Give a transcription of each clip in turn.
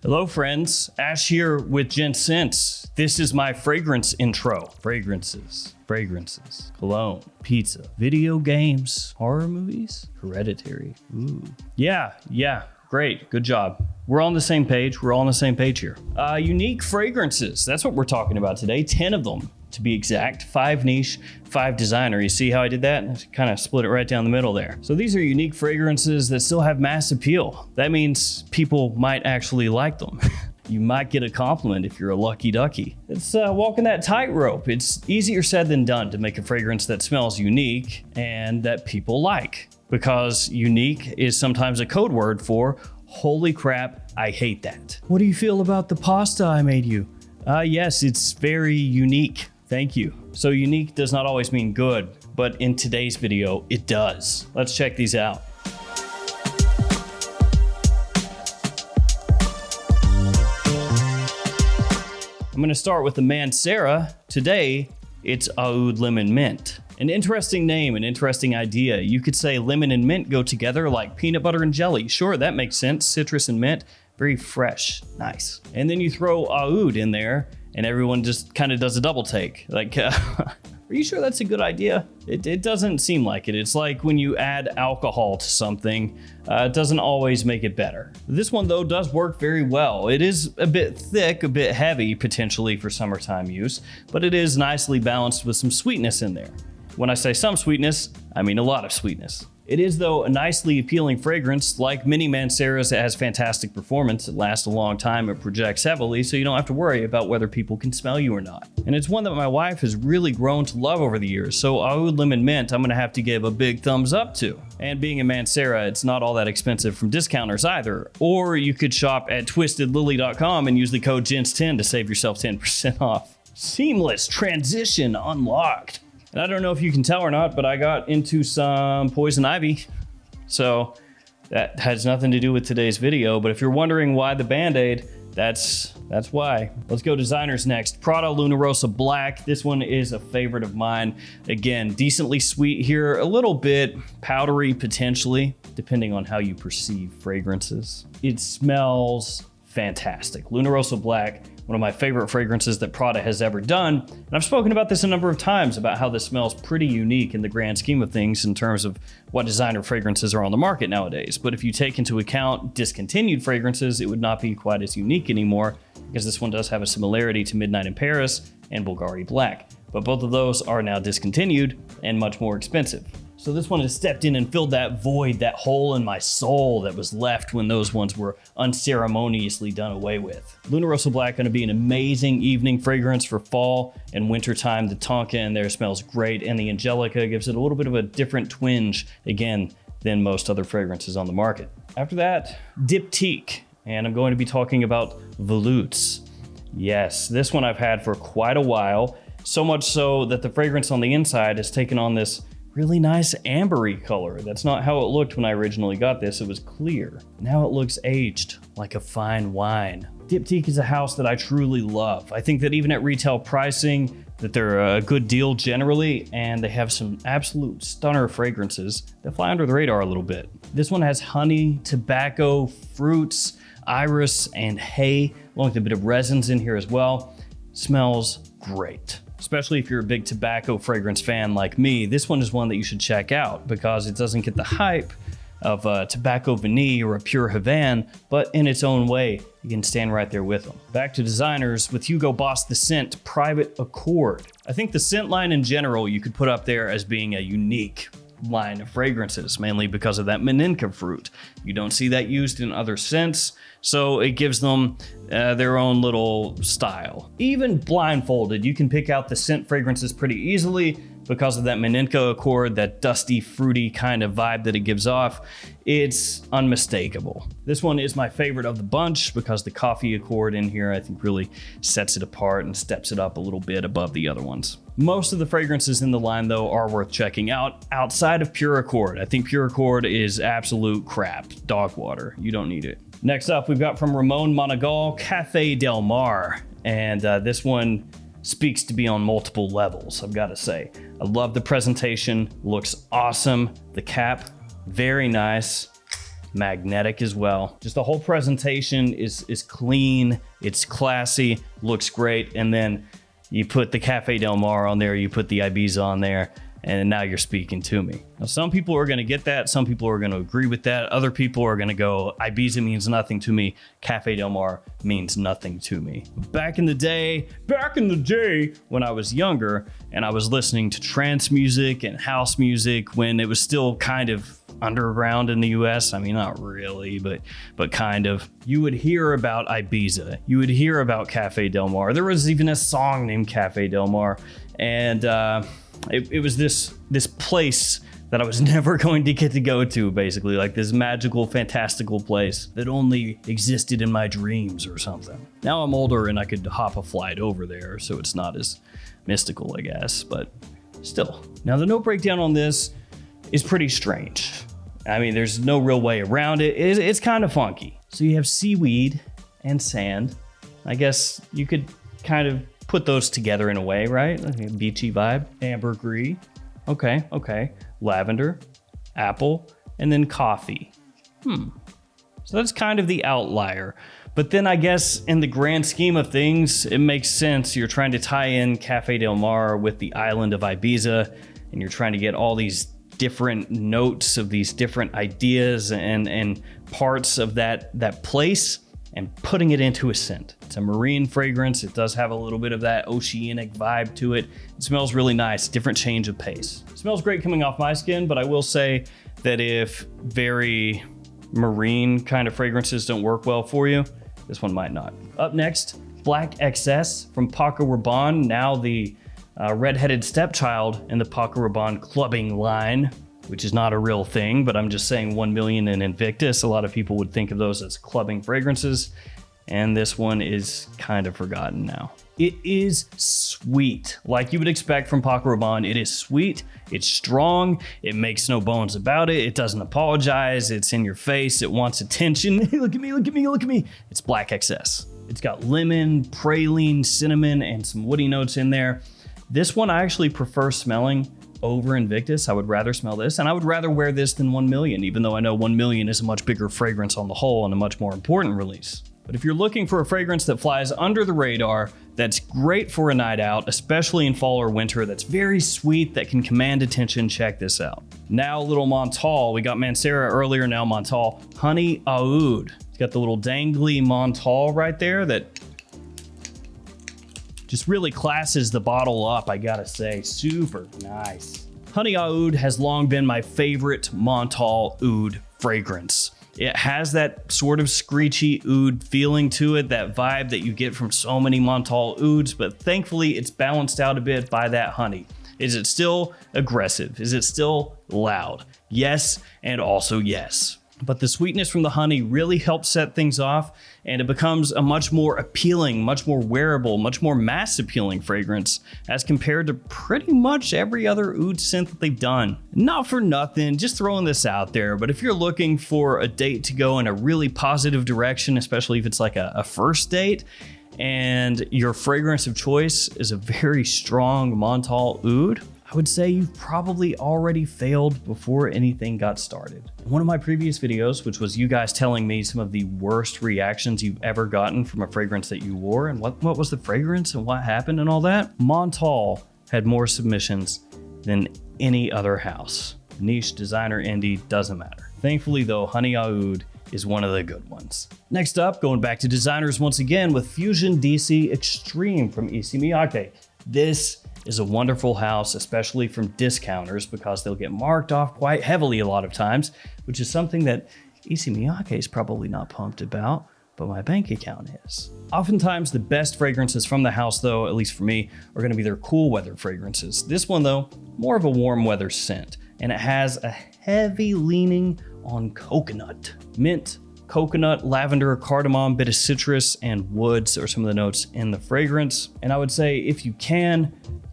Hello friends, Ash here with Gents. This is my fragrance intro. Fragrances, cologne, pizza, video games, horror movies, Hereditary. Ooh. Yeah, great, good job. We're on the same page, here. Unique fragrances, that's what we're talking about today, 10 of them to be exact, 5 niche, 5 designer. You see how I did that? I kind of split it right down the middle there. So these are unique fragrances that still have mass appeal. That means people might actually like them. You might get a compliment if you're a lucky ducky. It's walking that tightrope. It's easier said than done to make a fragrance that smells unique and that people like, because unique is sometimes a code word for holy crap, I hate that. What do you feel about the pasta I made you? Yes, it's very unique. Thank you. So unique does not always mean good, but in today's video, it does. Let's check these out. I'm gonna start with the MANCERA. Today, it's Aoud Lemon Mint. An interesting name, an interesting idea. You could say lemon and mint go together like peanut butter and jelly. Sure, that makes sense. Citrus and mint, very fresh, nice. And then you throw Aoud in there and everyone just kind of does a double take. Like, are you sure that's a good idea? It doesn't seem like it. It's like when you add alcohol to something, it doesn't always make it better. This one though does work very well. It is a bit thick, a bit heavy potentially for summertime use, but it is nicely balanced with some sweetness in there. When I say some sweetness, I mean a lot of sweetness. It is though a nicely appealing fragrance. Like many MANCERAs, it has fantastic performance. It lasts a long time, it projects heavily, so you don't have to worry about whether people can smell you or not. And it's one that my wife has really grown to love over the years, so Aoud Lemon Mint I'm gonna have to give a big thumbs up to. And being a MANCERA, it's not all that expensive from discounters either. Or you could shop at twistedlily.com and use the code GENTS10 to save yourself 10% off. Seamless transition unlocked. And I don't know if you can tell or not, but I got into some poison ivy. So that has nothing to do with today's video, but if you're wondering why the Band-Aid, that's why. Let's go designers next. PRADA Luna Rossa Black. This one is a favorite of mine. Again, decently sweet here, a little bit powdery potentially, depending on how you perceive fragrances. It smells fantastic. Luna Rossa Black, one of my favorite fragrances that PRADA has ever done. And I've spoken about this a number of times about how this smells pretty unique in the grand scheme of things in terms of what designer fragrances are on the market nowadays. But if you take into account discontinued fragrances, it would not be quite as unique anymore, because this one does have a similarity to Midnight in Paris and Bulgari Black. But both of those are now discontinued and much more expensive. So this one has stepped in and filled that void, that hole in my soul that was left when those ones were unceremoniously done away with. Luna Rossa Black gonna be an amazing evening fragrance for fall and winter time. The tonka in there smells great, and the Angelica gives it a little bit of a different twinge, again, than most other fragrances on the market. After that, DIPTYQUE, and I'm going to be talking about Volutes. Yes, this one I've had for quite a while, so much so that the fragrance on the inside has taken on this really nice ambery color. That's not how it looked when I originally got this. It was clear. Now it looks aged like a fine wine. DIPTYQUE is a house that I truly love. I think that even at retail pricing, that they're a good deal generally, and they have some absolute stunner fragrances that fly under the radar a little bit. This one has honey, tobacco, fruits, iris, and hay, along with a bit of resins in here as well. Smells great. Especially if you're a big tobacco fragrance fan like me, this one is one that you should check out because it doesn't get the hype of a Tobacco Vanille or a Pure Havane, but in its own way, you can stand right there with them. Back to designers with HUGO Boss the Scent Private Accord. I think the scent line in general you could put up there as being a unique line of fragrances, mainly because of that Maninka fruit. You don't see that used in other scents, so it gives them their own little style. Even blindfolded, you can pick out the scent fragrances pretty easily because of that Maninka Accord, that dusty, fruity kind of vibe that it gives off. It's unmistakable. This one is my favorite of the bunch because the coffee accord in here I think really sets it apart and steps it up a little bit above the other ones. Most of the fragrances in the line though are worth checking out outside of Pure Accord. I think Pure Accord is absolute crap, dog water. You don't need it. Next up, we've got from RAMON MONEGAL, Cafe Del Mar. And this one speaks to be on multiple levels, I've got to say. I love the presentation, looks awesome. The cap, very nice. magnetic as well. Just the whole presentation is clean, it's classy, looks great. And then you put the Cafe Del Mar on there, you put the Ibiza on there, and now you're speaking to me. Now, some people are gonna get that, some people are gonna agree with that, other people are gonna go, Ibiza means nothing to me, Cafe Del Mar means nothing to me. Back in the day, when I was younger and I was listening to trance music and house music when it was still kind of underground in the US, I mean, not really, but kind of, you would hear about Ibiza, you would hear about Cafe Del Mar. There was even a song named Cafe Del Mar, and it was this place that I was never going to get to go to, basically, like this magical, fantastical place that only existed in my dreams or something. Now I'm older and I could hop a flight over there, so it's not as mystical, I guess, but still. Now the note breakdown on this is pretty strange. I mean, there's no real way around it. It's kind of funky. So you have seaweed and sand. I guess you could kind of put those together in a way, right? Like a beachy vibe. Ambergris. Okay. Lavender, apple, and then coffee. So that's kind of the outlier. But then I guess in the grand scheme of things, it makes sense. You're trying to tie in Cafe Del Mar with the island of Ibiza, and you're trying to get all these different notes of these different ideas and parts of that place and putting it into a scent. It's a marine fragrance. It does have a little bit of that oceanic vibe to it. It smells really nice, different change of pace. It smells great coming off my skin, but I will say that if very marine kind of fragrances don't work well for you, this one might not. Up next, Black XS from PACO Rabanne, now the redheaded stepchild in the PACO Rabanne clubbing line, which is not a real thing, but I'm just saying 1 million and Invictus. A lot of people would think of those as clubbing fragrances, and this one is kind of forgotten now. It is sweet, like you would expect from PACO Rabanne. It is sweet, it's strong, it makes no bones about it, it doesn't apologize, it's in your face, it wants attention. Look at me, look at me, look at me. It's Black XS. It's got lemon, praline, cinnamon, and some woody notes in there. This one I actually prefer smelling over Invictus. I would rather smell this, and I would rather wear this than 1 million, even though I know 1 million is a much bigger fragrance on the whole and a much more important release. But if you're looking for a fragrance that flies under the radar, that's great for a night out, especially in fall or winter, that's very sweet, that can command attention, check this out. Now a little Montale. We got MANCERA earlier, now Montale. Honey Aoud. It's got the little dangly Montale right there that just really classes the bottle up, I gotta say. Super nice. Honey Aoud has long been my favorite Montale oud fragrance. It has that sort of screechy oud feeling to it, that vibe that you get from so many Montale ouds, but thankfully it's balanced out a bit by that honey. Is it still aggressive? Is it still loud? Yes, and also yes. But the sweetness from the honey really helps set things off, and it becomes a much more appealing, much more wearable, much more mass appealing fragrance as compared to pretty much every other oud scent that they've done. Not for nothing, just throwing this out there, but if you're looking for a date to go in a really positive direction, especially if it's like a first date, and your fragrance of choice is a very strong Montale oud, I would say you've probably already failed before anything got started. In one of my previous videos, which was you guys telling me some of the worst reactions you've ever gotten from a fragrance that you wore and what was the fragrance and what happened and all that, Montale had more submissions than any other house. Niche, designer, indie, doesn't matter. Thankfully though, Honey Aoud is one of the good ones. Next up, going back to designers once again with Fusion DC Extreme from MIYAKE. This is a wonderful house, especially from discounters, because they'll get marked off quite heavily a lot of times, which is something that MIYAKE is probably not pumped about, but my bank account is. Oftentimes, the best fragrances from the house, though, at least for me, are gonna be their cool weather fragrances. This one, though, more of a warm weather scent, and it has a heavy leaning on coconut. Mint, coconut, lavender, cardamom, bit of citrus, and woods are some of the notes in the fragrance. And I would say if you can,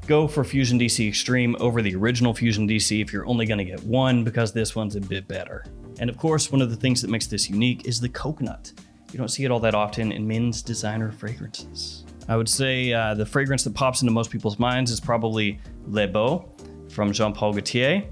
go for Fusion DC Extreme over the original Fusion DC if you're only gonna get one, because this one's a bit better. And of course, one of the things that makes this unique is the coconut. You don't see it all that often in men's designer fragrances. I would say the fragrance that pops into most people's minds is probably Le Beau from Jean Paul Gaultier.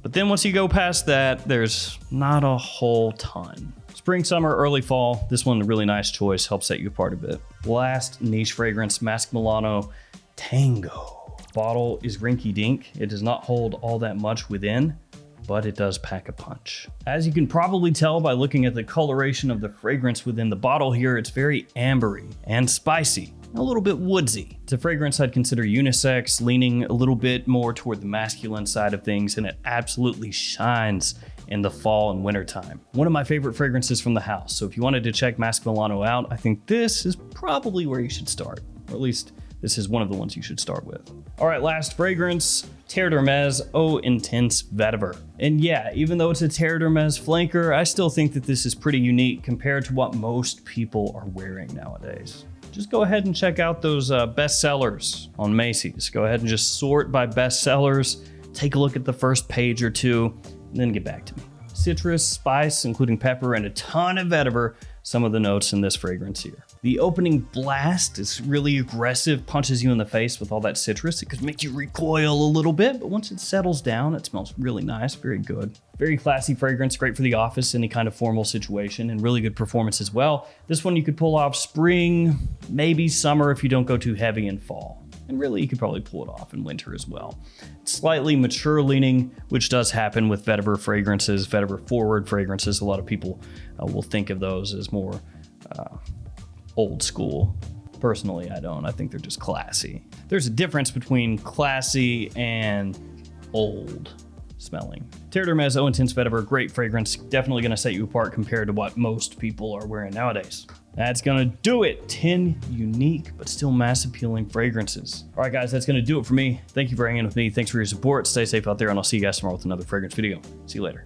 But then once you go past that, there's not a whole ton. Spring, summer, early fall. This one, a really nice choice, helps set you apart a bit. Last niche fragrance, Masque Milano Tango. Bottle is rinky dink. It does not hold all that much within, but it does pack a punch. As you can probably tell by looking at the coloration of the fragrance within the bottle here, it's very ambery and spicy, a little bit woodsy. It's a fragrance I'd consider unisex, leaning a little bit more toward the masculine side of things, and it absolutely shines in the fall and winter time. One of my favorite fragrances from the house. So if you wanted to check Masque Milano out, I think this is probably where you should start, or at least this is one of the ones you should start with. All right, last fragrance, Tere d'Hermes Eau Intense Vetiver. And yeah, even though it's a Tere d'Hermes flanker, I still think that this is pretty unique compared to what most people are wearing nowadays. Just go ahead and check out those bestsellers on Macy's. Go ahead and just sort by bestsellers, take a look at the first page or two, and then get back to me. Citrus, spice, including pepper, and a ton of vetiver, some of the notes in this fragrance here. The opening blast is really aggressive, punches you in the face with all that citrus. It could make you recoil a little bit, but once it settles down, it smells really nice, very good. Very classy fragrance, great for the office, any kind of formal situation, and really good performance as well. This one you could pull off spring, maybe summer if you don't go too heavy in fall. And really, you could probably pull it off in winter as well. Slightly mature leaning, which does happen with vetiver fragrances, vetiver forward fragrances. A lot of people will think of those as more old school. Personally, I don't. I think they're just classy. There's a difference between classy and old smelling. Tere d'Hermes Eau Intense Vetiver, great fragrance. Definitely gonna set you apart compared to what most people are wearing nowadays. That's gonna do it. 10 unique, but still mass appealing fragrances. All right, guys, that's gonna do it for me. Thank you for hanging with me. Thanks for your support. Stay safe out there, and I'll see you guys tomorrow with another fragrance video. See you later.